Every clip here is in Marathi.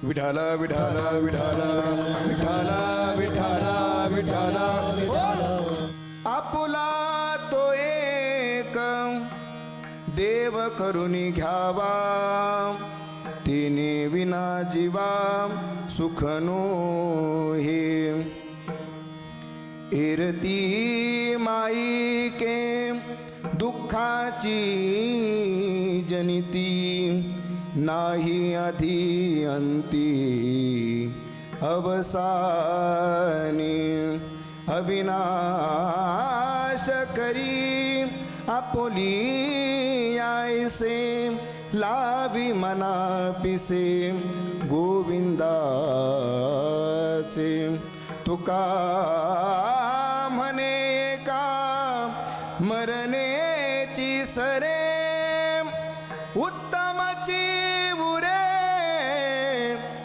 विठाला विठाला विठाला विठाला विठाला विठाला आपुला तो एक देव करुणी घ्यावा तिने विना जीवा सुख नो हे इरती माईके दुःखाची जनिती नाही आधी अंती अवसानी अविनाश करी आपुली आयसे लावी मना पिसे गोविंदाचे तुका म्हणे का मरणेची सरे उत्तमची उरे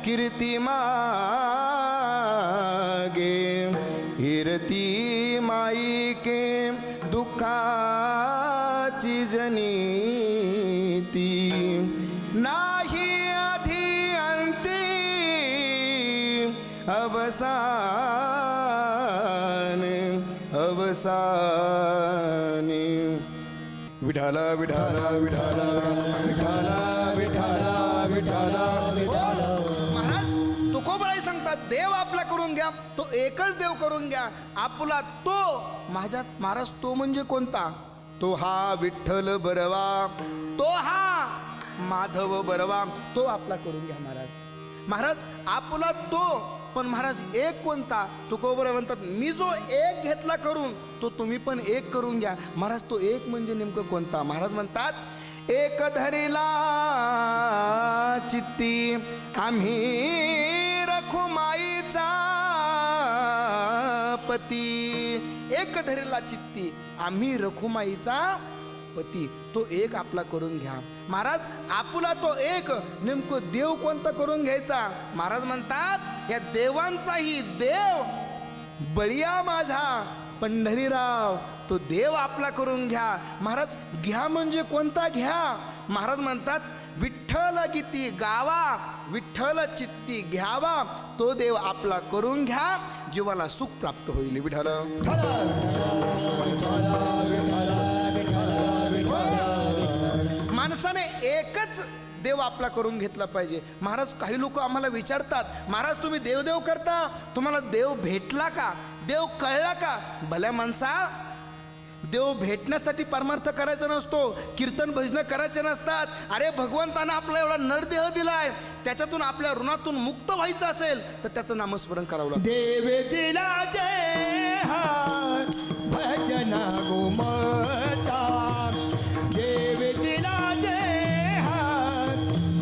कीर्ती मागे हिरती माईके दुःखाची जनिती नाही आधी अंती अवसान अवसानी विठाला विठाला विठाला विठाला विठाला विठाला महाराज तुकोबराई सांगतात देव आपला करून घ्या, तो एकच देव करून घ्या आपला तो. माझ्यात महाराज तो म्हणजे कोणता? तो हा विठ्ठल बरवा, तो हा माधव बरवा, तो आपला करून घ्या महाराज. महाराज आपला तो, पण महाराज एक कोणता? तुकोबराई म्हणतात मी जो एक घेतला करून तो तुम्ही पण एक करून घ्या. महाराज तो एक म्हणजे नेमकं कोणता? महाराज म्हणतात एक धरिला चित्ती आम्ही रखुमाईचा पती. एक धरिला चित्ती आम्ही रखुमाईचा पती, तो एक आपला करून घ्या. महाराज आपुला तो एक नेमकं देव कोणता करून घ्यायचा? महाराज म्हणतात या देवांचाही देव बळिया माझा पंढरीराव, तो देव आपला करून घ्या. महाराज घ्या म्हणजे कोणता घ्या? महाराज म्हणतात विठ्ठल गीती गावा, विठ्ठल चित्ती घ्यावा, तो देव आपला करून घ्या, जीवाला सुख प्राप्त होईल. विठ्ठल माणसाने एकच देव आपला करून घेतला पाहिजे. महाराज काही लोक आम्हाला विचारतात महाराज तुम्ही देवदेव करता, तुम्हाला देव भेटला का, देव कळला का? भल्या माणसा, देव भेटण्यासाठी परमार्थ करायचा नसतो, कीर्तन भजन करायचे नसतात. अरे भगवंतानं आपला एवढा नरदेह दिलाय, त्याच्यातून आपल्या ऋणातून मुक्त व्हायचं असेल तर त्याचं नामस्मरण करावं लागतं. देव दिला देहा भजना गोमटा, देव दिला देहा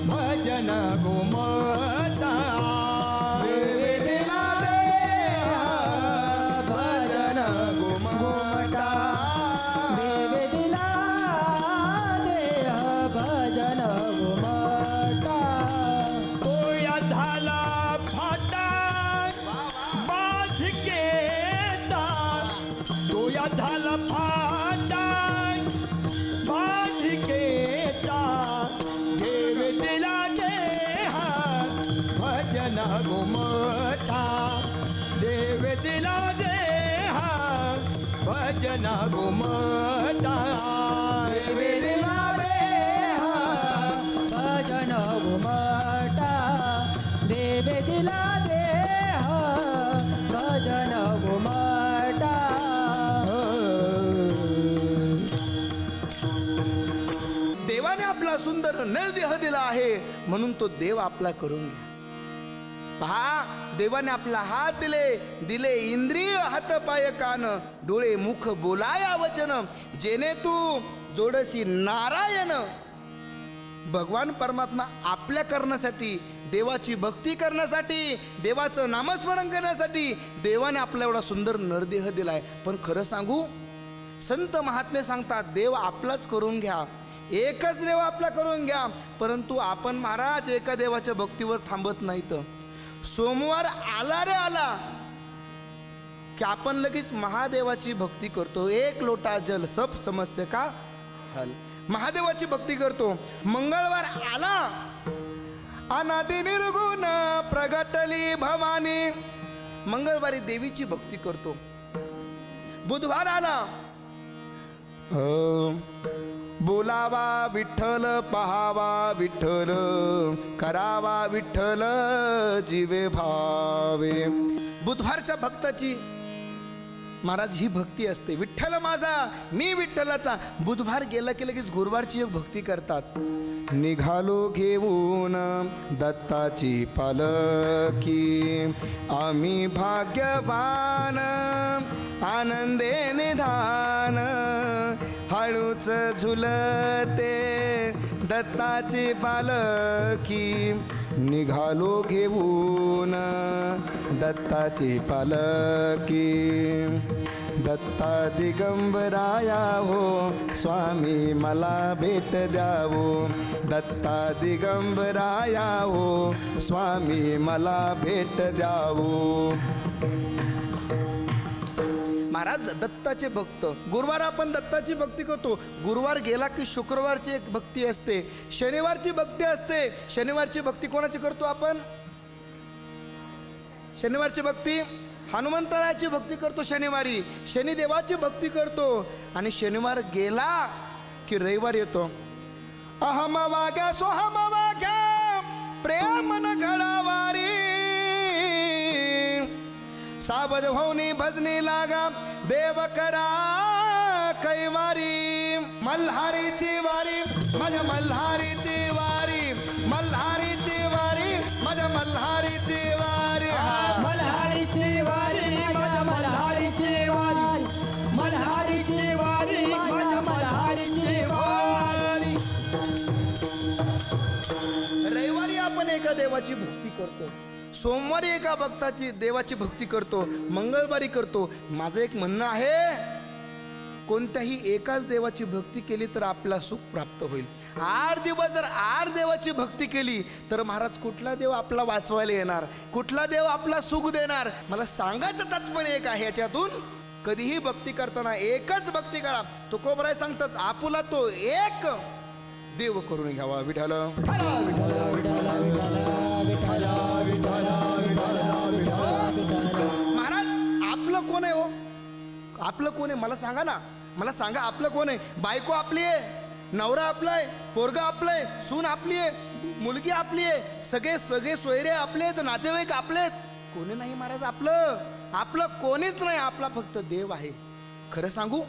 भजना गोमटा, देव दिला देहा भजन गोमटा, देव दिला देह भजन गोमटा. तो या झाला फाटा बाझकेता, तो या झाला फाटा बाझकेता, देव दिला देहा भजन गोमटा, देव दिला देहा भजन गोमटा, देव दिला देहा भजन गोमटा, देव दिला देह भजन गोमटा. देवाने आपला सुंदर नरदेह दिला आहे म्हणून तो देव आपला करून घ्या. पहा देवाने आपला हात दिले इंद्रिय हात पाय कान डोळे मुख बोलाया वचन, जेने तू जोडशी नारायण. भगवान परमात्मा आपल्या करण्यासाठी, देवाची भक्ती करण्यासाठी, देवाचं नामस्मरण करण्यासाठी देवाने आपला एवढा सुंदर नरदेह दिलाय. पण खरं सांगू, संत महात्मे सांगतात देव आपलाच करून घ्या, एकच देव आपला करून घ्या. परंतु आपण महाराज एका देवाच्या भक्तीवर थांबत नाहीत. सोमवार आला रे आला की आपण लगेच महादेवाची भक्ती करतो. एक लोटा जल सब समस्या का हल, महादेवाची भक्ती करतो. मंगळवार आला अनादि निर्गुण प्रगटली भवानी. मंगळवारी देवीची भक्ती करतो. बुधवार आला बोलावा विठ्ठल, पहावा विठ्ठल, करावा विठ्ठल जीवे भावे. बुधवारच्या भक्ताची महाराज ही भक्ती असते. विठ्ठल माझा मी विठ्ठलाचा. बुधवार गेला की लगेच गुरुवारची एक भक्ती करतात. निघालो घेऊन दत्ताची पालखी, आम्ही भाग्यवान आनंदे निधान, हळूच झुलते दत्ताची पालखी. निघालो घेऊन दत्ताची पालखी, दत्ता दिगंबराया हो स्वामी मला भेट द्यावो, दत्ता दिगंबराया हो स्वामी मला भेट द्यावो. महाराज दत्ताचे भक्त. गुरुवार आपण दत्ताची भक्ती करतो. गुरुवार गेला की शुक्रवारची एक भक्ती असते, शनिवारची भक्ती असते. शनिवारची भक्ती कोणाची करतो आपण? शनिवारची भक्ती हनुमंतरायाची भक्ती करतो. शनिवारी शनिदेवाची भक्ती करतो. आणि शनिवार गेला की रविवार येतो. अहम वाग्या सोहम वाग्या प्रेम न घडावारी, सावध होऊनी भजनी लागा देव करा कैवारी. मल्हारीची वारी माझ्या मल्हारीची वारी, मल्हारीची वारी माझ्या मल्हारीची वारी. मल्हारीची वारी माझ्या मल्हारीची वारी, मल्हारीची वारी माझ्या मल्हारीची वारी. रविवारी आपण एका देवाची भक्ती करतो. सोमवारी एका भक्ताची देवाची भक्ती करतो. मंगळवारी करतो. माझं एक म्हणणं आहे, कोणत्याही एकाच देवाची भक्ती केली तर आपला सुख प्राप्त होईल. 8 दिवस जर 8 देवाची भक्ती केली तर महाराज कुठला देव आपला वाचवायला येणार? कुठला देव आपला सुख देणार? मला सांगायचं तात्पर्य एक आहे, याच्यातून कधीही भक्ती करताना एकच भक्ती करा. तुकोबराय सांगतात आपुला तो एक देव करून घ्यावा. विठ्ठल महाराज आपलं कोण आहे हो? आपलं कोण आहे मला सांगा ना. मला सांगा आपलं कोण आहे? बायको आपली आहे, नवरा आपला आहे, पोरगा आपला आहे, सून आपली आहे, मुलगी आपली आहे, सगळे सोयरे आपले आहेत, नातेवाईक आपले आहेत. कोणी नाही महाराज आपलं कोणीच नाही. आपला फक्त देव आहे. खरं सांगू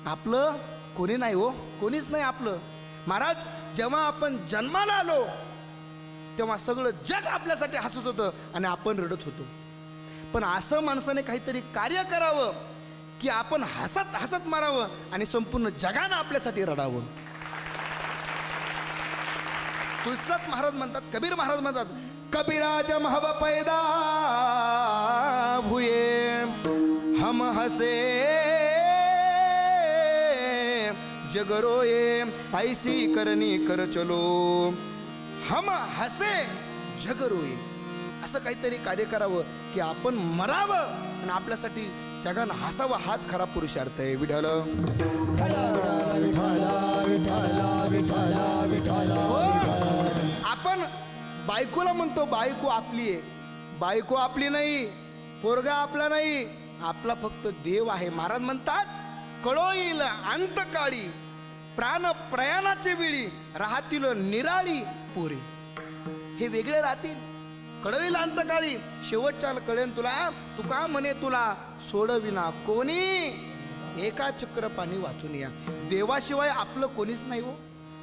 आपलं कोणी नाही हो, कोणीच नाही आपलं. महाराज जेव्हा आपण जन्माला आलो तेव्हा सगळं जग आपल्यासाठी हसत होतं आणि आपण रडत होतो. पण असं माणसाने काहीतरी कार्य करावं की आपण हसत हसत मारावं आणि संपूर्ण जगानं आपल्यासाठी रडावं. तुळजात महाराज म्हणतात, कबीर महाराज म्हणतात, कबीराज महब पैदा भुये हम हसे जगरोये ऐसी करनी कर चलो. हम हसे जगरोये. असं काहीतरी कार्य करावं की आपण मरावं आणि आपल्यासाठी जगानं हसावं. हाच खरा पुरुषार्थ आहे. विठ्ठल आपण बायकोला म्हणतो बायको आपली आहे. बायको आपली नाही, पोरगा आपला नाही, आपला फक्त देव आहे. महाराज म्हणतात कळो येईल अंतकाळी प्राण प्रयाणाचे वेळी राहतील निराळी पोरे. हे वेगळे राहतील. कळविल अंतकाळी शेवटच्या कळेन तुला. तुका म्हणे तुला सोडविना कोणी, एका चक्र पाणी वाचून या. देवाशिवाय आपलं कोणीच नाही हो.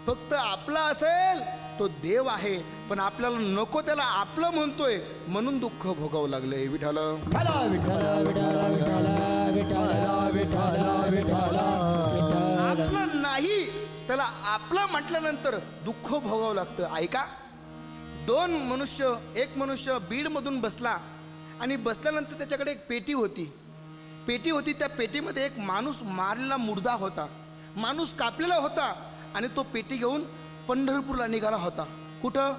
फक्त आपला असेल तो देव आहे, पण आपल्याला नको त्याला आपलं म्हणतोय म्हणून दुःख भोगावं लागलंय. विठ्ठल आपलं नाही त्याला आपलं म्हटल्यानंतर दुःख भोगावं लागतं. ऐका, एक मनुष्य बीडमधून बसला आणि बसल्यानंतर त्याच्याकडे एक पेटी होती. त्या पेटीमध्ये एक माणूस मारलेला मुर्दा होता. माणूस कापलेला होता आणि तो पेटी घेऊन पंढरपूरला निघाला होता. कुठं?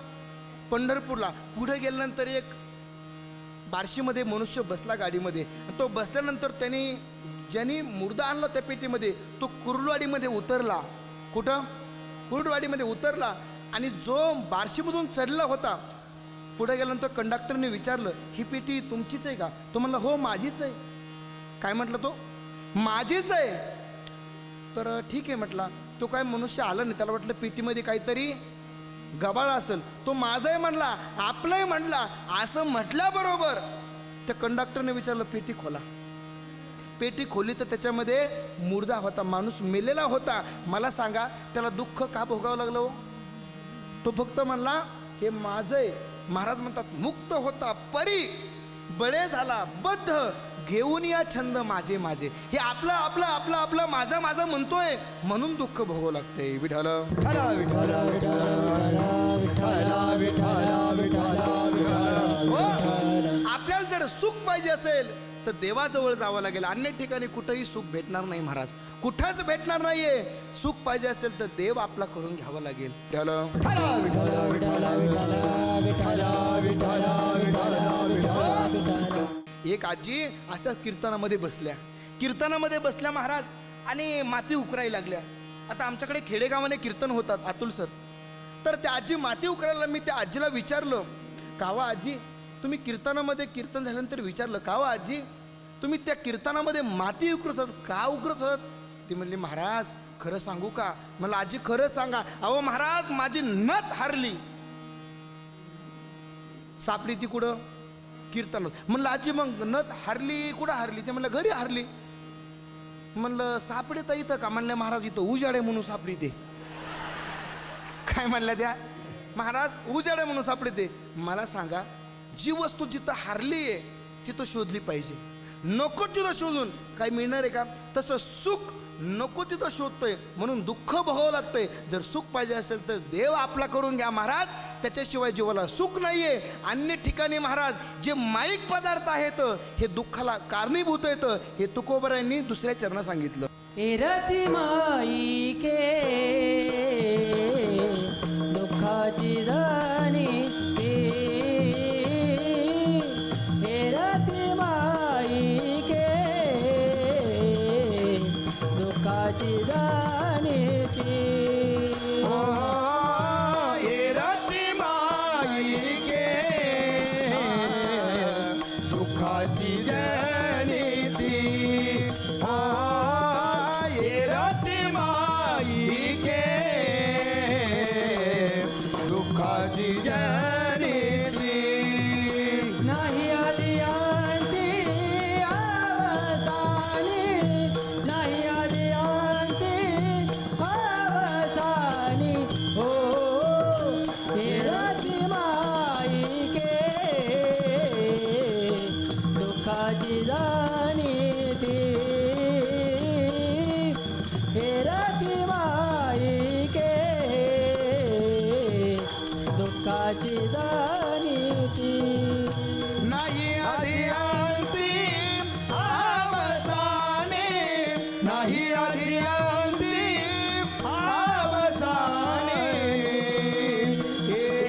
पंढरपूरला. पुढे गेल्यानंतर एक बार्शीमध्ये मनुष्य बसला गाडीमध्ये. तो बसल्यानंतर ज्यांनी मुर्दा आणला त्या पेटीमध्ये तो कुर्डवाडीमध्ये उतरला. कुठं? कुर्डवाडीमध्ये उतरला आणि जो बार्शीमधून चढला होता, पुढे गेल्यानंतर कंडक्टरने विचारलं, ही पेटी तुमचीच आहे का? तो म्हणला, हो माझीच आहे. काय म्हटलं तो? माझीच आहे. तर ठीक आहे म्हटला. तो काय मनुष्य आला नाही, त्याला वाटलं पेटीमध्ये काहीतरी गबाळ असेल. तो माझं आहे म्हणला, आपलंही म्हटला. असं म्हटल्याबरोबर त्या कंडक्टरने विचारलं, पेटी खोला. पेटी खोली तर त्याच्यामध्ये मुर्दा होता, माणूस मेलेला होता. मला सांगा, त्याला दुःख का भोगावं लागलं हो? तो फक्त म्हणला, हे माझं आहे. महाराज म्हणतात, मुक्त होता परी बळे झाला बद्ध, घेऊन या छंद माझे माझे. हे आपलं आपलं आपलं आपलं माझं माझं म्हणतोय, म्हणून दुःख भोगावं लागतंय. विठाल आपल्याला जर सुख पाहिजे असेल तर देवाजवळ जावं लागेल. अन्य ठिकाणी कुठंही सुख भेटणार नाही महाराज, कुठंच भेटणार नाहीये. सुख पाहिजे असेल तर देव आपला करून घ्यावा लागेल. एक आजी अशा कीर्तनामध्ये बसल्या महाराज, आणि माती उकरायला लागल्या. आता आमच्याकडे खेडेगावाने कीर्तन होतात अतुल सर. तर त्या आजी माती उकरायला, मी त्या आजीला विचारलं, कावा आजी तुम्ही कीर्तनामध्ये, कीर्तन झाल्यानंतर विचारलं, कावा आजी तुम्ही त्या कीर्तनामध्ये माती उकरत होतात, का उकरत होतात? ती म्हणली, महाराज खरं सांगू का? मला आजी खरं सांगा. अहो महाराज, माझी नथ हरली. सापडी ती कुठं? कीर्तनात. म्हणलं आजी मग नथ हरली कुठं हरली? ते म्हणलं घरी हरली. म्हणलं सापडी तर इथं का? म्हणलं महाराज इथं उजाड आहे म्हणून सापडी ते. काय म्हणल्या त्या? महाराज उजाड आहे म्हणून सापडी ते. मला सांगा, जी वस्तू जिथं हरली आहे तिथं शोधली पाहिजे, नको तिथं शोधून काय मिळणार आहे का? तसं सुख नको तिथं शोधतोय म्हणून दुःख भोगावं लागतंय. जर सुख पाहिजे असेल तर देव आपला करून घ्या महाराज, त्याच्याशिवाय जीवाला सुख नाहीये. अन्य ठिकाणी महाराज जे माईक पदार्थ आहेत हे दुःखाला कारणीभूत आहेत, हे तुकोबरायांनी दुसऱ्या चरणात सांगितलं. रती माई के दुःखाची जाणी, रती माई के दुःखाची जाणीती. रती माई के दुःखाची जनिती. रती माई के दुःखाची जनिती. नाही आदी अंती अवसानी, नाही आदी अंती अवसानी. हो रती माई के दुःखाची जाणीती. रती माई के दुःखाची जाणीती. नाही आधी अंतिम अवसाने, नाही आधी अंतिम अवसाने.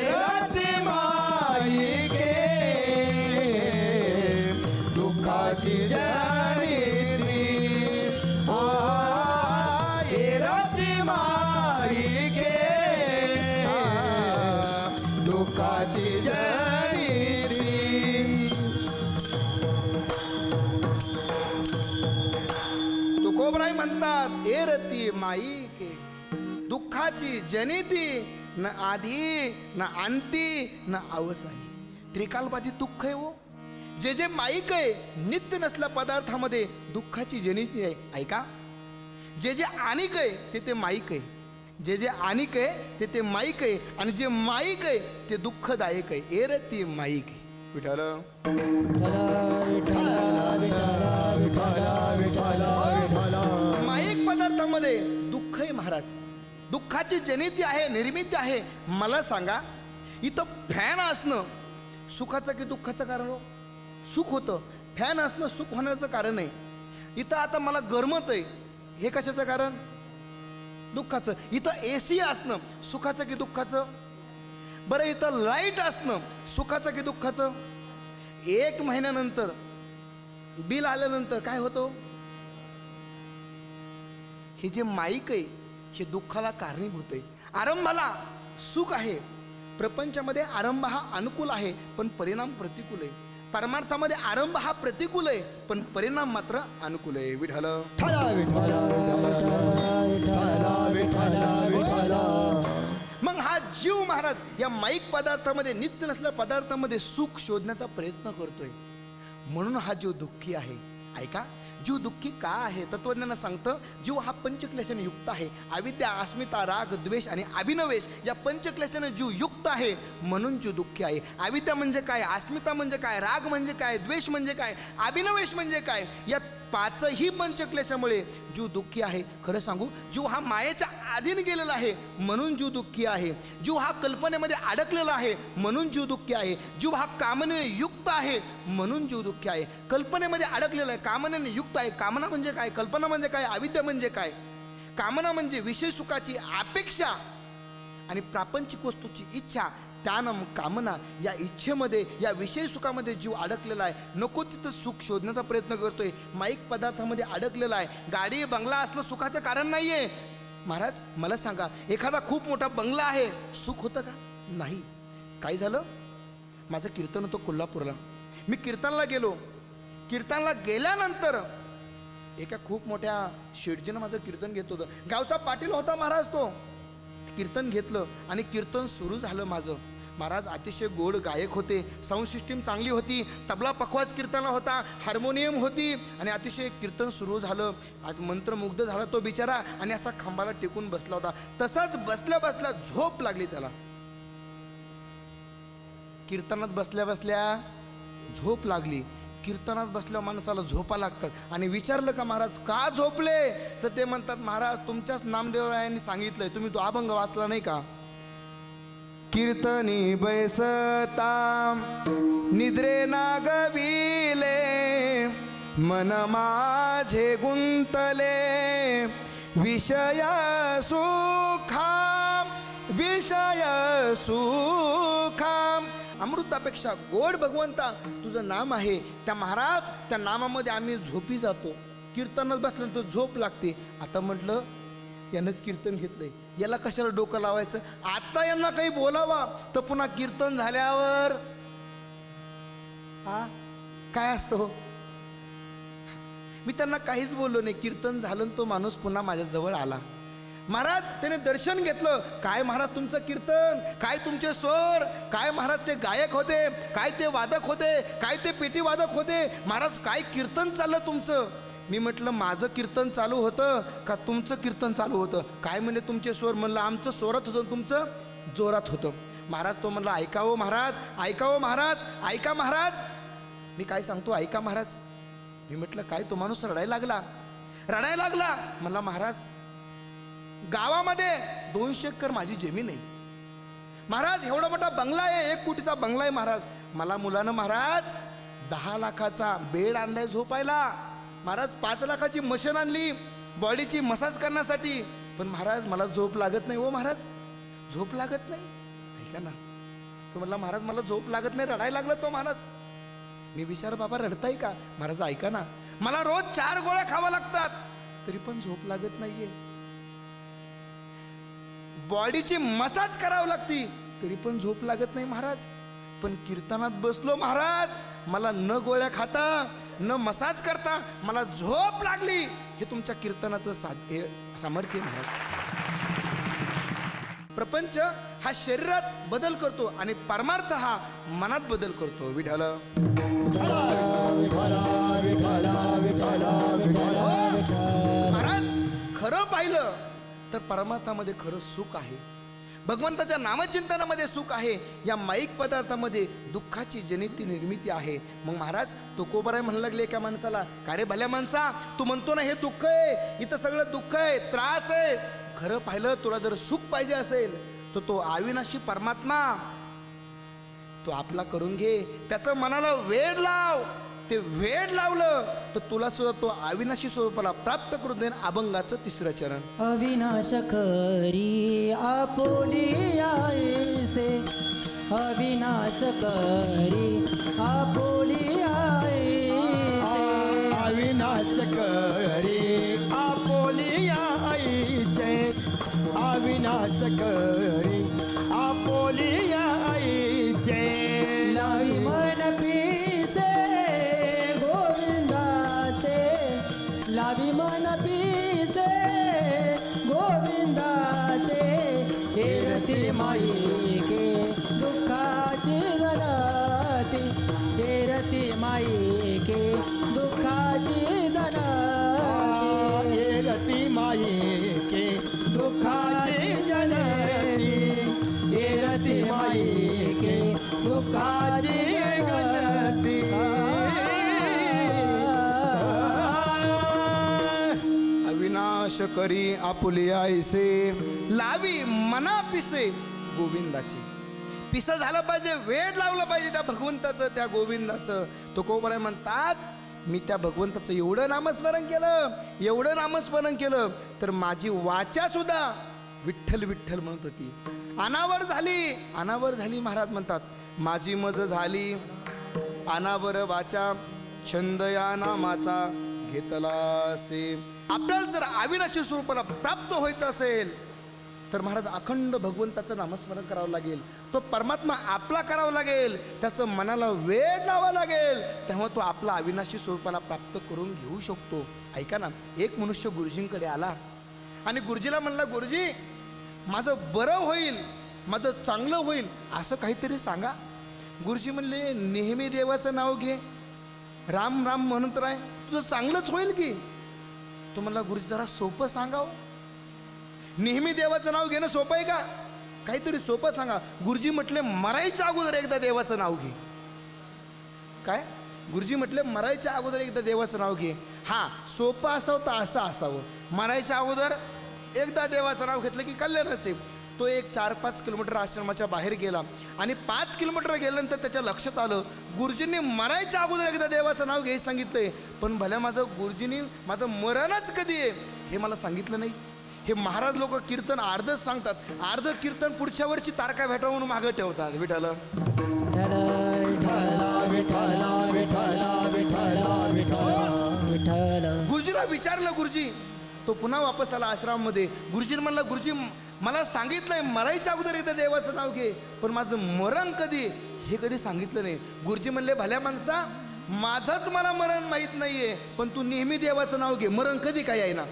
रती माई के दुःखाची जनिती. रती माई के दुःखाची जनिती. तुकोबराय म्हणतात, ए रती माई के दुःखाची जनिती, न आधी न अंती न अवसानी. त्रिकालबाधी दुःख आहे हो. जे जे माईक आहे, नित्य नसल्या पदार्थामध्ये दुःखाची जनिती आहे. ऐका, जे जे आणिक आहे ते ते माईक आहे, जे जे आणिक आहे ते ते माईक आहे, आणि जे माईक आहे ते दुःखदायक आहे. ए रती माईक आहे. विठाल माईक पदार्थामध्ये दुःख आहे महाराज, दुःखाची जनिती आहे, निर्मिती आहे. मला सांगा, इथं फॅन असणं सुखाचं की दुःखाचं कारण हो? सुख होतं. फॅन असणं सुख होण्याचं कारण आहे. इथं आता मला गरमत आहे, हे कशाचं कारण? दुःखाचं. इथं AC असणं सुखाचं की दुःखाचं? बरं, इथं लाईट असणं सुखाचं की दुःखाचं? 1 महिन्यानंतर बिल आल्यानंतर काय होतं? हे जे माईक आहे हे दुःखाला कारणीभूत आहे. आरंभाला सुख आहे. प्रपंचामध्ये आरंभ हा अनुकूल आहे पण परिणाम प्रतिकूल आहे. परमार्थामध्ये आरंभ हा प्रतिकूल आहे पण परिणाम मात्र अनुकूल आहे. विठ्ठल मग हा जीव महाराज या माईक पदार्थामध्ये, नित्य नसलेल्या पदार्थामध्ये सुख शोधण्याचा प्रयत्न करतोय. म्हणून हा जीव दुःखी आहे. ऐका, जीव दुःखी का आहे? तत्वज्ञान सांगतं, जीव हा पंचक्लेशाने युक्त आहे. अविद्या, अस्मिता, राग, द्वेष आणि अभिनवेश या पंचक्लेशाने जीव युक्त आहे म्हणून जीव दुःखी आहे. अविद्या म्हणजे काय? अस्मिता म्हणजे काय? राग म्हणजे काय? द्वेष म्हणजे काय? अभिनवेश म्हणजे काय? या पाचही पंचक्लेशामुळे जीव दुःखी आहे. खरं सांगू, जीव हा मायेच्या अधीन गेलेला आहे म्हणून जीव दुःखी आहे. जीव हा कल्पनेमध्ये अडकलेला आहे म्हणून जीव दुःखी आहे. जीव हा कामनेने युक्त आहे म्हणून जीव दुःखी आहे. कल्पनेमध्ये अडकलेला आहे, कामनेने युक्त आहे. कामना म्हणजे काय? कल्पना म्हणजे काय? अविद्या म्हणजे काय? कामना म्हणजे विषय सुखाची अपेक्षा आणि प्रापंचिक वस्तूची इच्छा. त्यानं कामना या इच्छेमध्ये, या विषय सुखामध्ये जीव अडकलेला आहे. नको तिथं सुख शोधण्याचा प्रयत्न करतोय. माईक पदार्थामध्ये अडकलेला आहे. गाडी बंगला असणं सुखाचं कारण नाहीये. महाराज मला सांगा, एखादा खूप मोठा बंगला आहे, सुख होतं का? नाही. काय झालं? माझं कीर्तन होतं कोल्हापूरला. मी कीर्तनला गेलो. कीर्तनला गेल्यानंतर एका खूप मोठ्या शेठजीनं माझं कीर्तन घेतलं होतं. गावचा पाटील होता महाराज तो. कीर्तन घेतलं आणि कीर्तन सुरू झालं माझं. महाराज अतिशय गोड गायक होते. साऊंड सिस्टीम चांगली होती. तबला पखवाज कीर्तनला होता. हार्मोनियम होती आणि अतिशय कीर्तन सुरू झालं. आज मंत्रमुग्ध झाला तो बिचारा आणि असा खांबाला टेकून बसला होता. तसाच बसल्या बसल्या झोप लागली त्याला. कीर्तनात बसल्या बसल्या झोप लागली. कीर्तनात बसल्यावर माणसाला झोपा लागतात आणि विचारलं का महाराज का झोपले, तर ते म्हणतात महाराज तुमच्याच नामदेवरायांनी सांगितलंय, तुम्ही तो अभंग वाचला नाही का? कीर्तनी बैसता निद्रे नागविले, मन माझे गुंतले, विषय सुखा विषय सुखा. अमृतापेक्षा गोड भगवंता तुझं नाम आहे. त्या महाराज त्या नामामध्ये आम्ही झोपी जातो. कीर्तनात बसल्यानंतर झोप लागते. आता म्हटलं यानंच कीर्तन घेतलंय, याला कशाला डोकं लावायचं? आता यांना काही बोलावा तर पुन्हा कीर्तन झाल्यावर हा काय असतं हो? मी त्यांना काहीच बोललो नाही. कीर्तन झालं तो माणूस पुन्हा माझ्या जवळ आला. महाराज त्याने दर्शन घेतलं. काय महाराज तुमचं कीर्तन, काय तुमचे स्वर, काय महाराज ते गायक होते, काय ते वादक होते, काय ते पेटी वादक होते, महाराज काय कीर्तन चाललं तुमचं. मी म्हटलं माझं कीर्तन चालू होतं का तुमचं कीर्तन चालू होतं? काय म्हणले तुमचे स्वर? म्हणलं आमचं स्वरात होतं, तुमचं जोरात होतं. महाराज तो म्हणला ऐकावं महाराज, ऐकावं महाराज, ऐका महाराज. मी काय सांगतो ऐका महाराज. मी म्हटलं काय? तो माणूस रडायला लागला. म्हणला महाराज गावामध्ये 200 एकर माझी जमीन आहे महाराज. एवढा मोठा बंगला आहे, 1 कोटीचा बंगला आहे महाराज. मला मुलानं महाराज 10 लाखाचा बेड आणलाय झोपायला. महाराज 5 लाखाची मशीन आणली बॉडीची मसाज करण्यासाठी. पण महाराज मला झोप लागत नाही हो महाराज, झोप लागत नाही. ऐका ना. तो म्हणला महाराज मला झोप लागत नाही. रडायला लागला तो महाराज. मी विचार बाबा रडताय का? महाराज ऐका ना, मला रोज 4 गोळ्या खावा लागतात तरी पण झोप लागत नाहीये. बॉडीची मसाज करावी लागती तरी पण झोप लागत नाही महाराज. पण कीर्तनात बसलो महाराज, मला न गोळ्या खाता न मसाज करता मला झोप लागली. हे तुमच्या कीर्तनाचं सामर्थ्य महाराज. प्रपंच हा शरीरात बदल करतो आणि परमार्थ हा मनात बदल करतो. विठ्ठल महाराज खरं पाहिलं तर परमार्थामध्ये खरं सुख आहे. भगवंताच्या नामचिंतनामध्ये सुख आहे. या माईक पदार्थामध्ये दुःखाची जनिती निर्मिती आहे. मग महाराज तुकोबाराय म्हणायला लागले एका माणसाला, का रे भल्या माणसा, तू म्हणतो ना हे दुःख आहे, इथं सगळं दुःख आहे, त्रास आहे. खरं पाहिलं तुला जर सुख पाहिजे असेल तर तो अविनाशी परमात्मा तो आपला करून घे. त्याचं मनाला वेड लाव. ते वेड लावलं तर तुला सुद्धा तो अविनाशी स्वरूपाला प्राप्त करून देईन. अभंगाचं 3रं चरण. अविनाश करी आपुली आईसे, अविनाश करी आपुली आईसे, अविनाश करी आपोलिया ऐसे, अविनाश करी मायेके दुःखाची जडती तेरती मायेके दुःखाची जडती येरती मायेके दुःखाची जनती तेरती मायेके दुःखाची गणती. अविनाश करी आपुलिया ऐसे लावी मना पिसे गोविंदाचे. पिसं झालं पाहिजे, वेळ लावलं पाहिजे त्या भगवंताचं, त्या गोविंदाचं. तुकोबराय म्हणतात, मी त्या भगवंताचं एवढं नामस्मरण केलं, एवढं नामस्मरण केलं, तर माझी वाचा सुद्धा विठ्ठल विठ्ठल म्हणत होती. अनावर झाली, अनावर झाली. महाराज म्हणतात, माझी मज झाली अनावर वाचा, छंद या नामाचा घेतला असे. आपल्याला जर अविनाशी स्वरूपाला प्राप्त व्हायचं असेल तर महाराज अखंड भगवंताचं नामस्मरण करावं लागेल. तो परमात्मा आपला करावा लागेल, त्याचं मनाला वेळ लावावा लागेल, तेव्हा तो आपला अविनाशी स्वरूपाला प्राप्त करून घेऊ शकतो. ऐका ना, एक मनुष्य गुरुजींकडे आला आणि गुरुजीला म्हणला, गुरुजी माझं बरं होईल, माझं चांगलं होईल असं काहीतरी सांगा. गुरुजी म्हणले, नेहमी देवाचं नाव घे, राम राम म्हणत राह, तुझं चांगलंच होईल की. तो म्हणला, गुरुजी जरा सोपं सांगाव. नेहमी देवाचं नाव घेणं सोपं आहे का? काहीतरी सोपं सांगा. गुरुजी म्हटले, मरायच्या अगोदर एकदा देवाचं नाव घे. काय? गुरुजी म्हटले, मरायच्या अगोदर एकदा देवाचं नाव घे. हां, सोपं असावं तर असं असावं, मरायच्या अगोदर एकदा देवाचं नाव घेतलं की कल्याणच आहे. तो एक 4-5 किलोमीटर आश्रमाच्या बाहेर गेला आणि 5 किलोमीटर गेल्यानंतर त्याच्या लक्षात आलं, गुरुजींनी मरायच्या अगोदर एकदा देवाचं नाव घ्यायचं सांगितलंय, पण भल्या माझं गुरुजींनी माझं मरणच कधी आहे हे मला सांगितलं नाही. हे महाराज लोक कीर्तन अर्धच सांगतात, अर्ध कीर्तन पुढच्या वर्षी तारखा भेटावं म्हणून मागं ठेवतात. विठाला गुरुजीला विचारलं, गुरुजी. तो पुन्हा वापस आला आश्रमामध्ये. गुरुजीने म्हणलं, गुरुजी मला सांगितलंय मरायच्या अगोदर एकदा देवाचं नाव घे, पण माझं मरण कधी हे कधी सांगितलं नाही. गुरुजी म्हणले, भल्या माणसा, माझंच मला मरण माहीत नाहीये, पण तू नेहमी देवाचं नाव घे, मरण कधी काय आहे ना.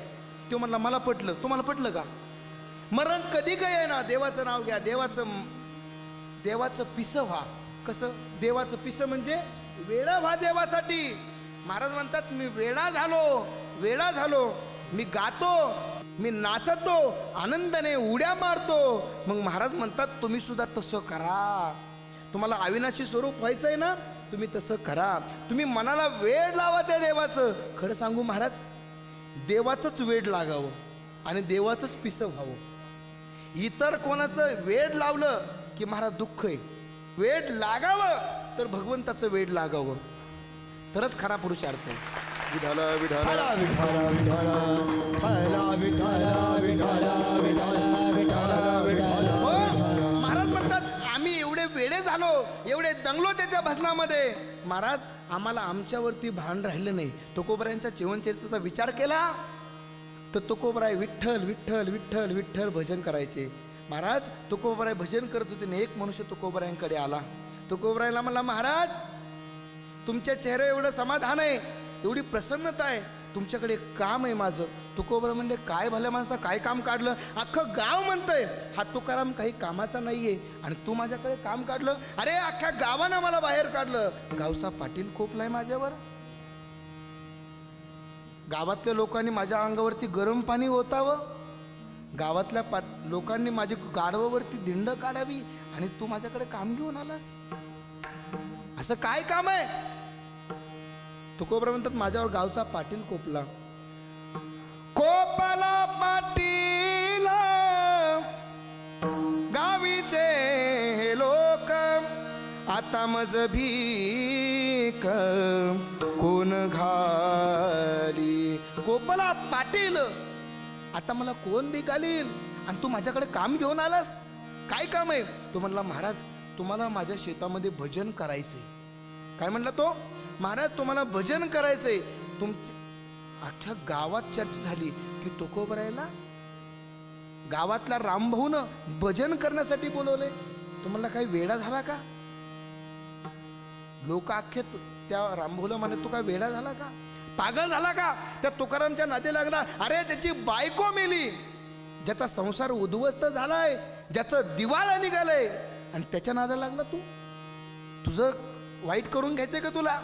तो म्हणला, मला पटलं. तुम्हाला पटलं का? मरण कधी काय आहे ना, देवाचं नाव घ्या, देवाचं पिसं व्हा. कसं देवाचं पिसं म्हणजे वेडा व्हा देवासाठी. महाराज म्हणतात, मी वेडा झालो, मी गातो, मी नाचतो, आनंदाने उड्या मारतो. मग महाराज म्हणतात, तुम्ही सुद्धा तसं करा. तुम्हाला अविनाशी स्वरूप व्हायचं आहे ना, तुम्ही तसं करा. तुम्ही मनाला वेळ लावा त्या देवाचं. खरं सांगू महाराज, देवाचंच वेड लागावं आणि देवाचंच पिसं व्हावं. इतर कोणाचं वेड लावलं की महाराज दुःख आहे. वेड लागावं तर भगवंताचं वेड लागावं, तरच खरा पुरुषार्थ आहे. विठाला विठाला विठाला विठाला विठाला विठाला विठाला विठाला. हो, महाराज म्हणतात, आम्ही एवढे वेडे झालो, एवढे दंगलो त्याच्या भजनामध्ये. महाराज, आम्हाला आमच्यावरती भान राहिलं नाही. तुकोबरायांच्या जीवनचरित्राचा विचार केला तर तुकोबराय विठ्ठल विठ्ठल विठ्ठल विठ्ठल भजन करायचे. महाराज, तुकोबराय भजन करत होते. एक मनुष्य तुकोबरायांकडे आला. तुकोबरायला म्हणला, महाराज, तुमच्या चेहऱ्या एवढं समाधान आहे, एवढी प्रसन्नता आहे, तुमच्याकडे काम आहे माझं. तुकोबराय म्हणले, काय भल्या माणसा, काय काम काढलं? अख्खं गाव म्हणतंय हा तुकाराम काही कामाचा नाहीये आणि तू माझ्याकडे काम काढलं? अरे, अख्ख्या गावानं मला बाहेर काढलं. गावचा पाटील खोपलाय माझ्यावर. गावातल्या लोकांनी माझ्या अंगावरती गरम पाणी ओतावं, गावातल्या लोकांनी माझी गाढवावरती दिंड काढावी आणि तू माझ्याकडे काम घेऊन आलास? असं काय काम आहे? तुकोबराय म्हणतात, माझ्यावर गावचा पाटील कोपला. कोपला पाटील गावीचे हे लोक, आता मज भीक कोण घाली. कोपला पाटील, आता मला कोण भीक घालील आणि तू माझ्याकडे काम घेऊन आलास? काय काम आहे? तो म्हणला, महाराज, तुम्हाला माझ्या शेतामध्ये भजन करायचंय. काय म्हणला तो? महाराज, तुम्हाला भजन करायचंय. तुमच्या अख्ख्या गावात चर्चा झाली की तुकोबरायला गावातल्या रामभाऊनं भजन करण्यासाठी बोलवले. तुम्हाला काही वेडा झाला का? लोक अख्खे त्या रामभाऊला म्हणे, तू काय वेडा झाला का, पागल झाला का? त्या तुकारामच्या नादी लागला. अरे, त्याची बायको मेली ज्याचा संसार उद्ध्वस्त झालाय, ज्याचं दिवाळा निघालंय, आणि त्याच्या नादाला लागला तू? तुझं वाईट करून घ्यायचंय का तुला?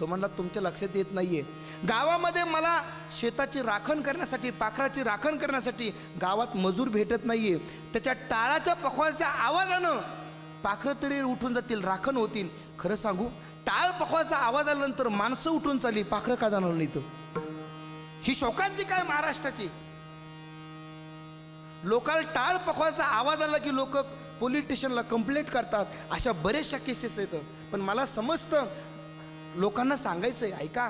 तो म्हणला तुमच्या लक्षात येत नाहीये, गावामध्ये मला शेताची राखण करण्यासाठी, पाखराची राखण करण्यासाठी गावात मजूर भेटत नाहीये. त्याच्या टाळाच्या पखवाच्या आवाजानं पाखरं तरी उठून जातील, राखण होतील. खरं सांगू, टाळ पखवाचा आवाज आल्यानंतर माणसं उठून चालली, पाखरं का जाणार नाही? तर ही शोकांतिका आहे महाराष्ट्राची. लोकांना टाळ पखवाचा आवाज आला की लोक पोलीस स्टेशनला कंप्लेंट करतात. अशा बरेचशा केसेस आहेत. पण मला समजतं, लोकांना सांगायचं आहे, ऐका,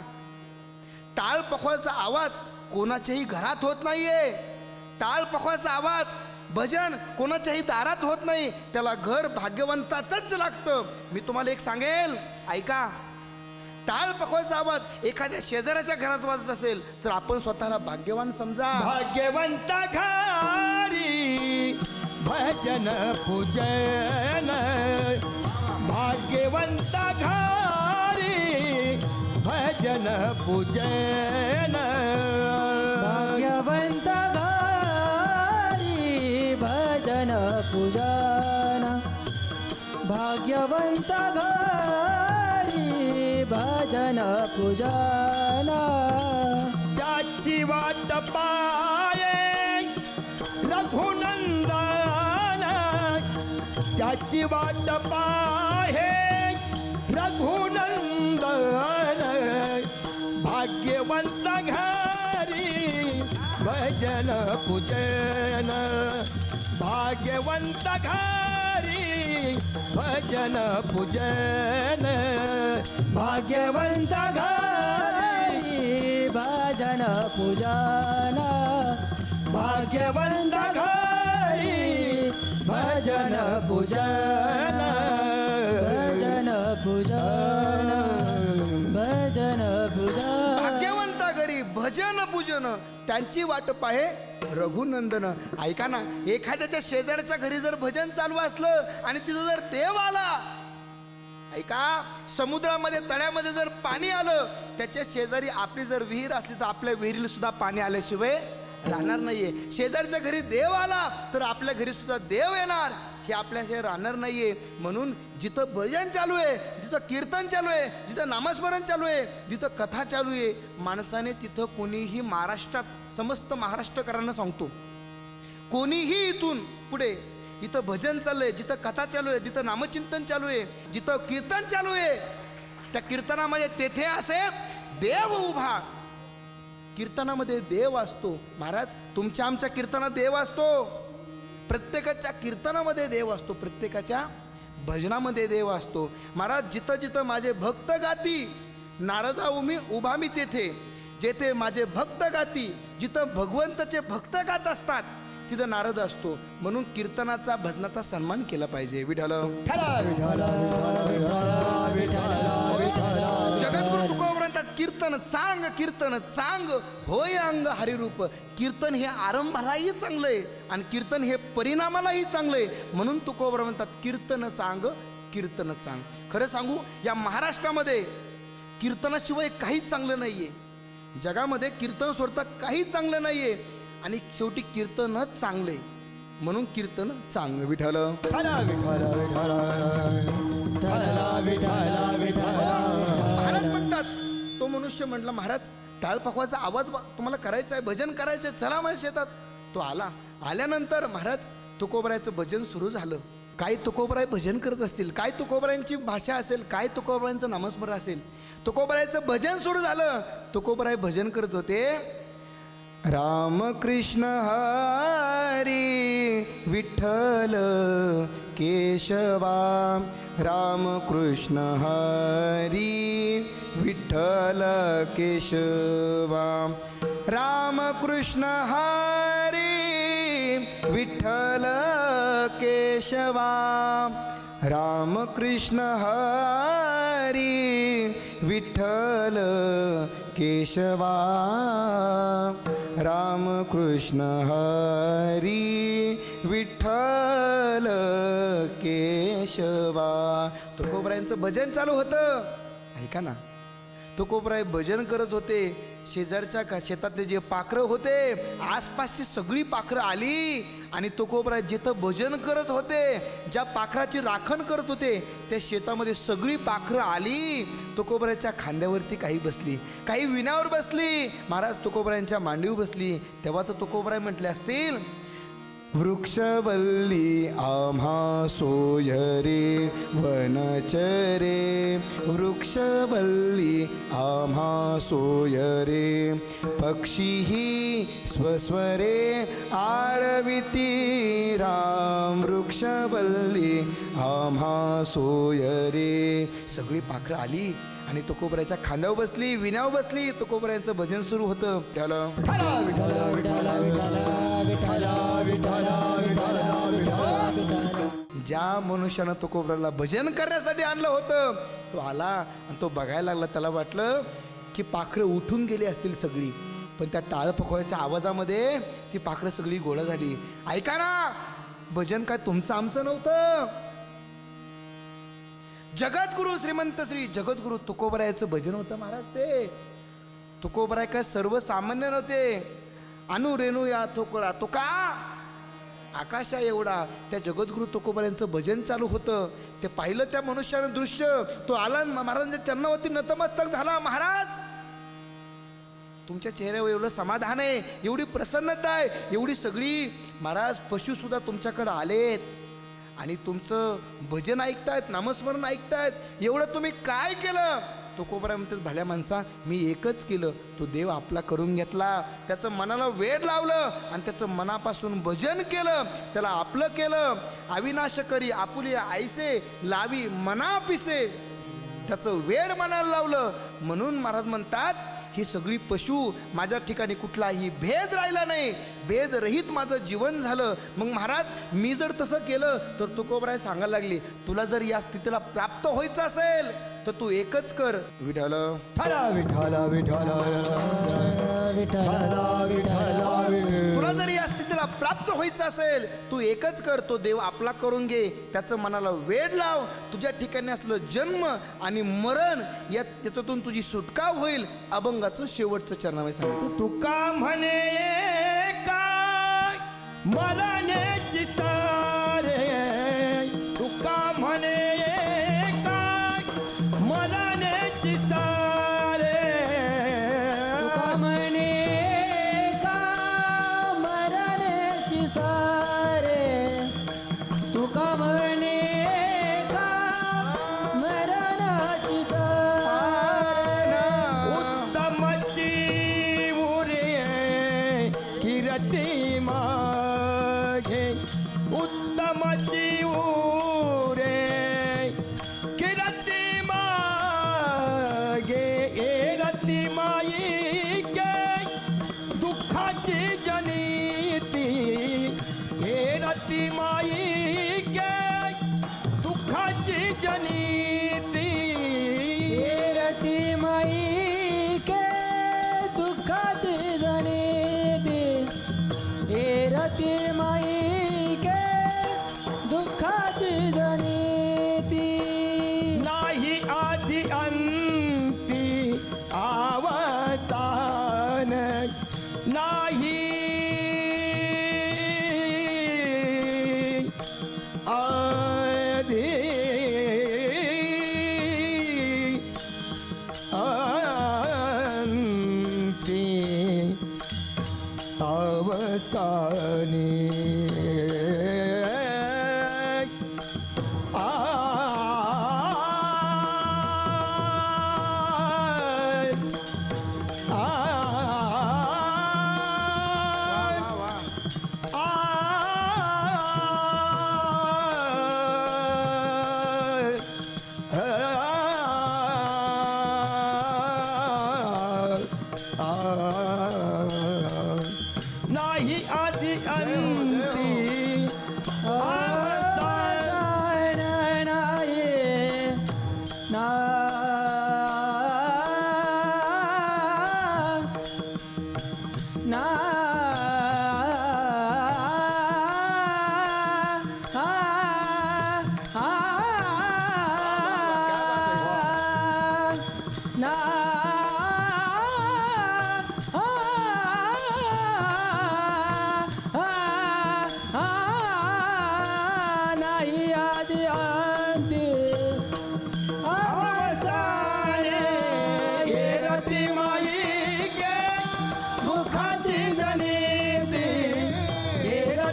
टाळ पखवाचा आवाज कोणाच्याही घरात होत नाहीये. टाळ पखवाचा आवाज, भजन कोणाच्याही दारात होत नाही. त्याला घर भाग्यवंतातच लागतं. मी तुम्हाला एक सांगेल, ऐका, टाळ पखवाचा आवाज एखाद्या शेजाऱ्याच्या घरात वाजत असेल तर आपण स्वतःला भाग्यवान समजा. भाग्यवंत घरी भजन पूजन, भाग्यवंत घरी भजन पूजन, भाग्यवंत घरी भजन पूजन, भाग्यवंत घरी भजन पूजन. त्याची वाट पाये रघुनंदन, त्याची वाट पाहे रघुनंदन, भाग्यवंत घरी भजन पूजन, भाग्यवंत घरी भजन पूजन, भाग्यवंत घरी भजन पूजन, भाग्यवंत घरी भजन पूजन, भजन पूजन, भजन पूजन. भाग्यवंता घरी भजन पूजन, त्यांची वाट पाहे रघुनंदन. ऐका ना, एखाद्याच्या शेजाऱ्याच्या घरी जर भजन चालू असलं आणि तिथं जर देव आला, ऐका, समुद्रामध्ये तळ्यामध्ये जर पाणी आलं, त्याच्या शेजारी आपली जर विहीर असली तर आपल्या विहिरीला सुद्धा पाणी आल्याशिवाय राहणार नाहीये. शेजारच्या घरी देव आला तर आपल्या घरी सुद्धा देव येणार, हे आपल्याशिवाय राहणार नाहीये. म्हणून जिथं भजन चालू आहे, जिथं कीर्तन चालू आहे, जिथं नामस्मरण चालू आहे, जिथं कथा चालू आहे, माणसाने तिथं कोणीही, महाराष्ट्रात समस्त महाराष्ट्रकरांना सांगतो, कोणीही इथून पुढे इथं भजन चालू आहे, जिथं कथा चालू आहे, जिथं नामचिंतन चालू आहे, जिथं कीर्तन चालू आहे, त्या कीर्तनामध्ये तेथे असे देव उभा. कीर्तनामध्ये देव असतो. महाराज, तुमच्या आमच्या कीर्तनात देव असतो, प्रत्येकाच्या कीर्तनामध्ये देव असतो, प्रत्येकाच्या भजनामध्ये देव असतो. महाराज, जिथं जिथं माझे भक्त गाती, नारदा उभा मी तेथे, जेथे माझे भक्त गाती, जिथं भगवंताचे भक्त गात असतात तिथं नारद असतो. म्हणून कीर्तनाचा, भजनाचा सन्मान केला पाहिजे. विठ्ठल जगद्गुरु तुकोबा म्हणतात, कीर्तन चांग, कीर्तन चांग होय अंग हरिरूप. कीर्तन हे आरंभालाही चांगलं आहे आणि कीर्तन हे परिणामालाही चांगलं आहे. म्हणून तुकोबा म्हणतात, कीर्तन चांग, कीर्तन चांग. खरं सांगू, या महाराष्ट्रामध्ये कीर्तनाशिवाय काहीच चांगलं नाहीये. जगामध्ये कीर्तन सोडता काहीच चांगलं नाहीये आणि शेवटी कीर्तनच चांगले, म्हणून कीर्तन चांग. विठ्ठल महाराज म्हणतात, तो मनुष्य म्हटला, महाराज टाळ पखवाचा आवाज तुम्हाला करायचा आहे, भजन करायचं आहे, चला माझ्या शेतात. तो आला. आल्यानंतर महाराज तुकोबरायचं भजन सुरू झालं. काय तुकोबराय भजन करत असतील, काय तुकोबरायांची भाषा असेल, काय तुकोबरायांचं नामस्मरण असेल. तुकोबरायचं भजन सुरू झालं. तुकोबराय भजन करत होते, राम कृष्ण हरी विठ्ठल केशवा, राम कृष्ण हरी विठ्ठल केशवा, राम कृष्ण हरी विठ्ठल केशवा, राम कृष्ण हरी विठ्ठल केशवा, राम कृष्ण हरी विठ्ठल केशवा. तुकोबरायांचं भजन चालू होतं. ऐका ना, तुकोबराय भजन करत होते. शेजारच्या शेतातले जे पाखरं होते, आसपासची सगळी पाखरं आली आणि तुकोबराय जिथं भजन करत होते, ज्या पाखराची राखण करत होते, त्या शेतामध्ये सगळी पाखरं आली. तुकोबरायच्या खांद्यावरती काही बसली, काही विण्यावर बसली, महाराज तुकोबरायांच्या मांडीवर बसली. तेव्हा तर तुकोबराय म्हटले असतील, वृक्षवल्ली आम्हा सोय रे वनचरे, वृक्षवल्ली आम्हा सोय रे, पक्षीही स्वस्वरे आळविती राम, वृक्षवल्ली आम्हा सोय रे. सगळी पाखरं आली आणि तुकोबरायच्या खांद्यावर बसली, विण्यावर बसली. तुकोबरायांचं भजन सुरू होतं. त्याला ज्या मनुष्यानं तुकोबराला भजन करण्यासाठी आणलं होतं, तो आला आणि तो बघायला लागला. त्याला वाटलं की पाखरं उठून गेली असतील सगळी, पण त्या टाळ पकवायच्या आवाजामध्ये ती पाखरं सगळी गोळा झाली. ऐका ना, भजन काय तुमचं आमचं नव्हतं. जगद्गुरु श्रीमंत श्री जगद्गुरु तुकोबरायाचं भजन होतं महाराज. ते तुकोबराय काय सर्वसामान्य नव्हते. अनु रेणू या थोकळा तुका आकाशा एवढा, त्या जगद्गुरु तुकोबरायांचं भजन चालू होतं. ते पाहिलं त्या मनुष्यानं दृश्य. तो आला महाराजांच्या चरणावरती नतमस्तक झाला. महाराज, तुमच्या चेहऱ्यावर एवढं समाधान आहे, एवढी प्रसन्नता आहे, एवढी सगळी महाराज पशुसुद्धा तुमच्याकडं आलेत आणि तुमचं भजन ऐकतायत, नामस्मरण ऐकतायत. एवढं तुम्ही काय केलं? तुकोबराय म्हणतात, भल्या माणसा, मी एकच केलं. तो देव आपला करून घेतला, त्याचं मनाला वेड लावलं आणि त्याचं मनापासून भजन केलं, त्याला आपलं केलं. अविनाश करी आपुली आईसे लावी मना पिसे, त्याचं वेड मनाला लावलं. म्हणून महाराज म्हणतात, ही सगळी पशु माझ्या ठिकाणी कुठलाही भेद राहिला नाही, भेदरहित माझं जीवन झालं. मग महाराज, मी जर तसं केलं तर तुकोबराय सांगायला लागली, तुला जर या स्थितीला प्राप्त व्हायचं असेल तर तू एकच कर. विठ्ठल तुला जर या स्थितीला प्राप्त व्हायचं असेल, तू एकच कर, तो देव आपला करून घे, त्याचं मनाला वेड लाव. तुझ्या ठिकाणी असलं जन्म आणि मरण, या त्याच्यातून तुझी सुटका होईल. अभंगाचं शेवटचं चरणामध्ये सांगतो. तुका म्हणे काय मरण्याची सारे, तुका म्हणे काय मरण्याची सारे, तुका म्हणे का मरण्याची सारे, तुका म्हणे का मरणाची सारे, उत्तमची उरे किरती मागे, उत्तमची उरे किरती मागे, एरती माई गे दुःखाची जनिती, एरती माई गे दुःखाची जनिती, रती माई के दुःखाची जनिती, रती माई के दुःखाची जनिती, नाही आधी अंती आवाजान, नाही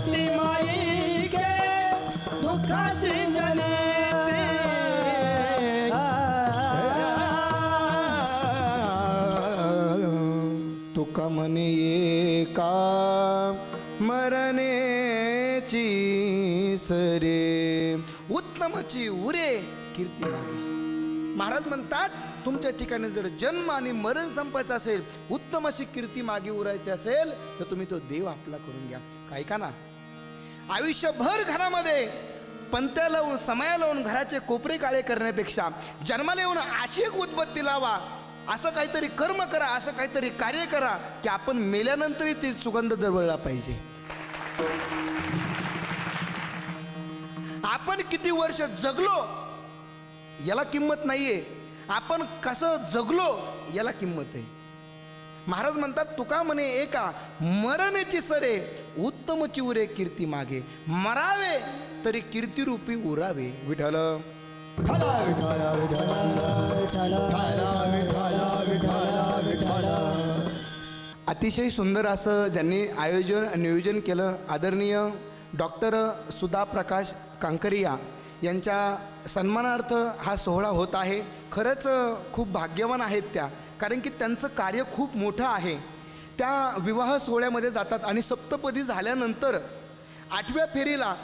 रती माई के दुःखाची जने तुका म्हणे एका मरणेची सरे उत्तमची उरे कीर्ती मागे. महाराज म्हणतात तुमच्या ठिकाणी जर जन्म आणि मरण संपायचं असेल, उत्तम अशी कीर्ती मागे उरायची असेल तर तुम्ही तो देव आपला करून घ्या. काय का ना, आयुष्यभर घरामध्ये पंत्या लावून समया लावून घराचे कोपरे काळे करण्यापेक्षा जन्माला येऊन अशी एक उदबत्ती लावा, असं काहीतरी कर्म करा, असं काहीतरी कार्य करा की आपण मेल्यानंतरही ती सुगंध दरवळला पाहिजे. आपण किती वर्ष जगलो याला किंमत नाहीये, आपण कसं जगलो याला किंमत आहे. महाराज म्हणतात तुका म्हणे एका मरणेची सरे उत्तम चिवरे कीर्ती मागे. मरावे तरी कीर्तिरूपी उरावे. विठ्ठल अतिशय सुंदर असं ज्यांनी नियोजन केलं, आदरणीय डॉक्टर सुधा प्रकाश कांकरिया यांच्या सन्मानार्थ हा सोहळा होत आहे. खरंच खूप भाग्यवान आहेत त्या, कारण की त्यांचं कार्य खूप मोठं आहे. त्या विवाह सोहळ्यामध्ये जातात आणि सप्तपदी झाल्यानंतर 8व्या फेरीला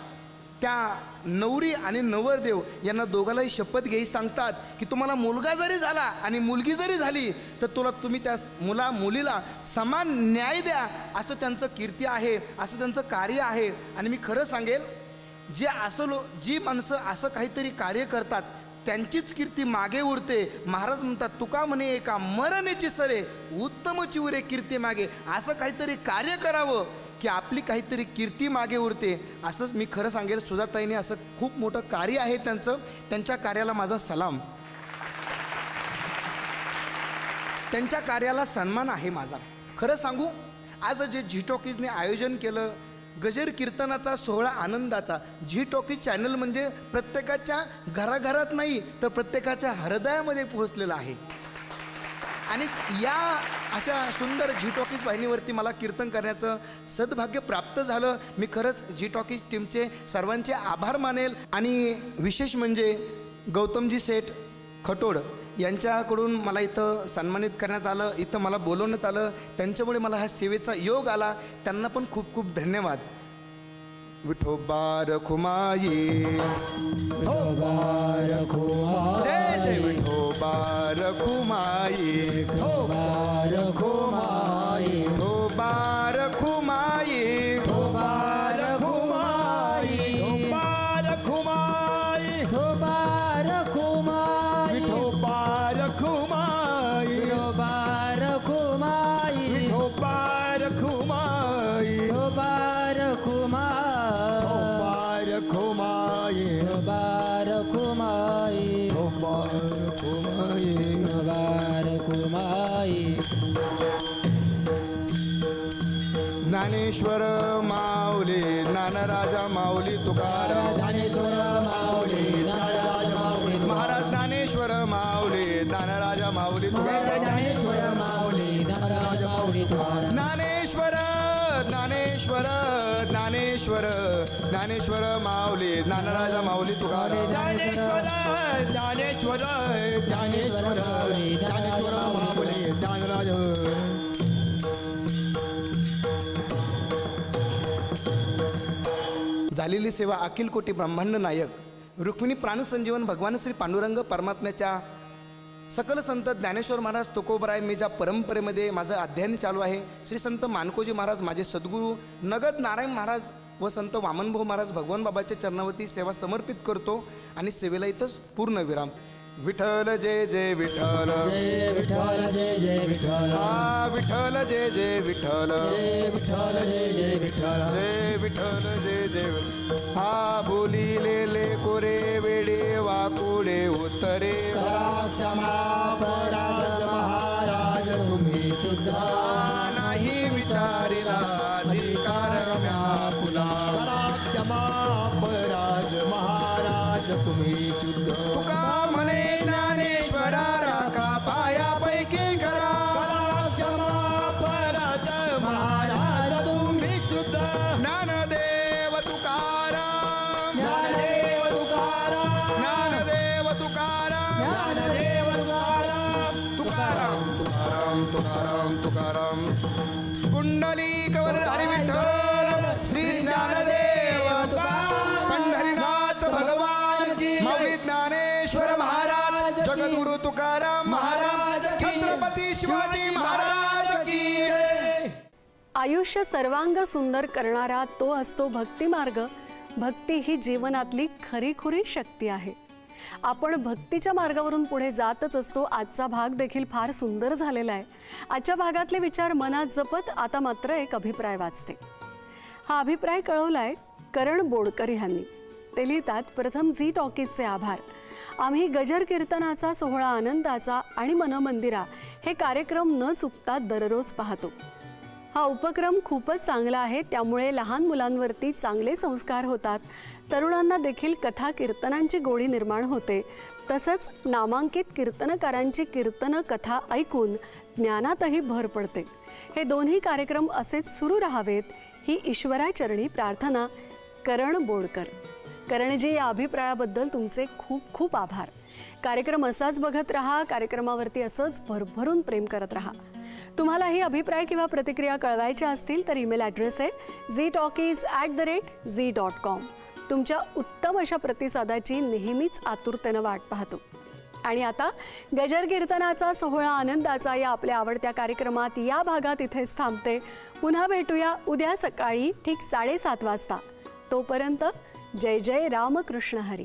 त्या नवरी आणि नवरदेव यांना दोघांनाही शपथ घ्यायची सांगतात की तुम्हाला मुलगा जरी झाला आणि मुलगी जरी झाली तर तुम्ही त्या मुलीला समान न्याय द्या, असं त्यांचं कीर्ती आहे, असं त्यांचं कार्य आहे. आणि मी खरं सांगेल, जी माणसं असं काहीतरी कार्य करतात त्यांचीच कीर्ती मागे उरते. महाराज म्हणतात तुका म्हणे एका मरणेची सरे उत्तम चिवरे कीर्ती मागे. असं काहीतरी कार्य करावं की आपली काहीतरी कीर्ती मागे उरते. असंच मी खरं सांगेल, सुधाताईने असं खूप मोठं कार्य आहे त्यांचं. त्यांच्या कार्याला माझा सलाम, त्यांच्या कार्याला सन्मान आहे माझा. खरं सांगू, आज जे झी टॉकीजने आयोजन केलं गजर कीर्तनाचा सोहळा आनंदाचा, झी टॉकीज चॅनल म्हणजे प्रत्येकाच्या घराघरात नाही तर प्रत्येकाच्या हृदयामध्ये पोहोचलेलं आहे. आणि या अशा सुंदर झी टॉकीज वाहिनीवरती मला कीर्तन करण्याचं सद्भाग्य प्राप्त झालं. मी खरंच झी टॉकीज टीमचे सर्वांचे आभार मानेल. आणि विशेष म्हणजे गौतमजी सेठ खटोड यांच्याकडून मला इथं सन्मानित करण्यात आलं, इथं मला बोलवण्यात आलं. त्यांच्यामुळे मला हा सेवेचा योग आला. त्यांना पण खूप खूप धन्यवाद. विठोबा रखुमाई, जय जय विठोबा रखुमाई, विठोबा रखुमाई, विठोबा रखुमाई, विठोबा रखुमाई, विठोबा रखुमाई, विठोबा रखुमाई, विठोबा रखुमाई, विठोबा रखुमाई, विठोबा रखुमाई, विठोबा रखुमाई, विठोबा रखुमाई, विठोबा रखुमाई, विठोबा रखुमाई, विठोबा रखुमाई. ज्ञानेश्वर माऊली ज्ञानराजा माऊली तुकाराम, ज्ञानेश्वर माऊली ज्ञानराज माऊली, महाराज ज्ञानेश्वर माऊली ज्ञानराजा माऊली तुकाराम, ज्ञानेश्वर माऊली ज्ञानराज माऊली तुकाराम. ज्ञानेश्वर ज्ञानेश्वर ज्ञानेश्वर ज्ञानेश्वर माऊली ज्ञानराजा माऊली तुकाराम, ज्ञानेश्वर ज्ञानेश्वर ज्ञानेश्वर माऊली ज्ञानराज माऊली, ज्ञानराज. झालेली सेवा अखिल कोटी ब्रह्मांड नायक रुक्मिणी प्राणसंजीवन भगवान श्री पांडुरंग परमात्म्याच्या सकल संत ज्ञानेश्वर महाराज तुकोबराय मी ज्या परंपरेमध्ये माझं अध्ययन चालू आहे, श्री संत मानकोजी महाराज माझे सद्गुरू, नगद नारायण महाराज व संत वामनभाऊ महाराज भगवान बाबाच्या चरणावरती सेवा समर्पित करतो आणि सेवेला इथंच पूर्ण विराम. विठ्ठल जय जय विठ्ठल, जय विठ्ठल जय जय विठ्ठल, हा विठ्ठल जय जय विठ्ठल, जय विठ्ठल जय जय विठ्ठल, जय विठ्ठल जय जय. हा बोलिलेले कोरे वेडे वाकुडे उत्तरे, करा क्षमा पराज महाराज तुम्ही सुद्धा, नाही विचारिला अधिकार व्यापुला. क्षमा पराज महाराज तुम्ही शुद्ध. तुका म्हणे ज्ञानेश्वरा राखा पायापैकी करा, क्षमा पराज महाराज तुम्ही शुद्ध. ज्ञानदेव माऊली कवरधारी विठ्ठल श्री ज्ञानदेव पंढरीनाथ भगवान माऊली ज्ञानेश्वर महाराज जगद्गुरु तुकाराम महाराज छत्रपती शिवाजी महाराज की आयुष्य सर्वांग सुंदर करणारा तो असतो भक्ती मार्ग. भक्ती ही जीवनातली खरीखुरी शक्ती आहे. आपण भक्तीच्या मार्गावरून पुढे जातच असतो. आजचा भाग देखील फार सुंदर झालेला आहे. आजच्या भागातले विचार मनात जपत आता मात्र एक अभिप्राय वाचते. हा अभिप्राय कळवलाय करण बोडकर यांनी. ते लिहितात, प्रथम झी टॉकीजचे आभार. आम्ही गजर कीर्तनाचा सोहळा आनंदाचा आणि मनमंदिरा हे कार्यक्रम न चुकता दररोज पाहतो. हा उपक्रम खूपच चांगला आहे. त्यामुळे लहान मुलांवरती चांगले संस्कार होतात. तरुणांना देखील कथा कीर्तनांची गोडी निर्माण होते. तसंच नामांकित कीर्तनकारांची कीर्तन कथा ऐकून ज्ञानातही भर पडते. हे दोन्ही कार्यक्रम असेच सुरू राहावेत ही ईश्वराचरणी प्रार्थना. करण बोडकर. करणजी, या अभिप्रायाबद्दल तुमचे खूप खूप आभार. कार्यक्रम असाच बघत राहा. कार्यक्रमावरती असंच भरभरून प्रेम करत राहा. तुम्हालाही अभिप्राय किंवा प्रतिक्रिया कळवायच्या असतील तर ईमेल ॲड्रेस आहे ztalkies@zee.com. तुमच्या उत्तम अशा प्रतिसादाची नेहमीच आतुरतेनं वाट पाहतो. आणि आता गजर कीर्तनाचा सोहळा आनंदाचा या आपल्या आवडत्या कार्यक्रमात या भागात इथेच थांबते. पुन्हा भेटूया उद्या सकाळी ठीक 7:30 वाजता. तोपर्यंत जय जय रामकृष्ण हरी.